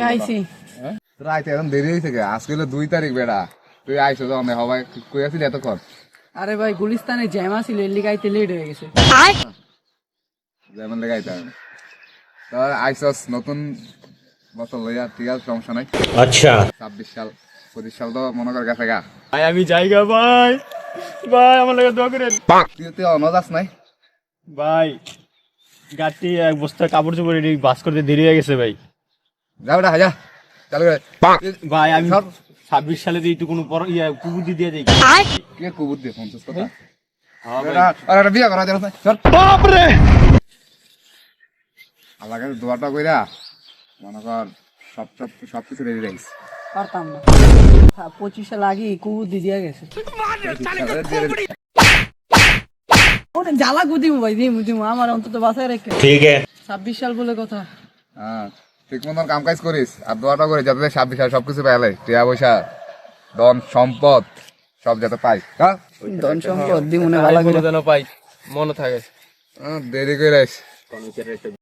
আইছি রাইতে এখন দেরি হয়েছে কে আজকে হলো 2 তারিখ বেড়া তুই আইছো যখন হবাই কই আছিস এতক্ষণ আরে ভাই গুলিস্তানে জ্যাম আছিল এর লিগে আইতে লেট হয়ে গেছে যেমন লেগাইতে তাহলে আইসস নতুন বছর লইয়া ঠিক আছে সমস্যা নাই আচ্ছা 26 সাল 25 সাল তো মনে কর গেছে গা ভাই আমি যাইগা ভাই ভাই আমার লাগে দোয়া করেন তুই অনদাস নাই ভাই গাড়ি এক বস্তা কাপড় চোপড় এটি বাস করতে দেরি হয়ে গেছে ভাই যা বেটা হাজা চালু করে ভাই আমি সব 26 সালে দিয়ে একটু কোনো কুবুদ্ধি দিয়ে যাই কে কুবুদ দে 50 কথা হ্যাঁ ভাই। বেটা আরে বিয়া করা যাবে চল বাপ রে আল্লাহর কাছে দোয়াটা কইরা মনে কর সব কিছু রেডি রাখিস পারতাম না 25 সাল আগে কুবুদ্ধি দিয়া গেছে ওরে জ্বালা গুদিমু ভাই দিমু আমার অন্তত বাসায় রেখে ठीक है 26 সাল বলে কথা হ্যাঁ ঠিক মতন কাম কাজ করিস আর দোয়াটা করে যাতে 26 সাল সবকিছু পাইলে টিয়া পয়সা ধন সম্পদ সব যাতে পাই হ্যাঁ ধন সম্পদ দিমুনে ভালো করে যেন পাই মনে থাকে দেরি করে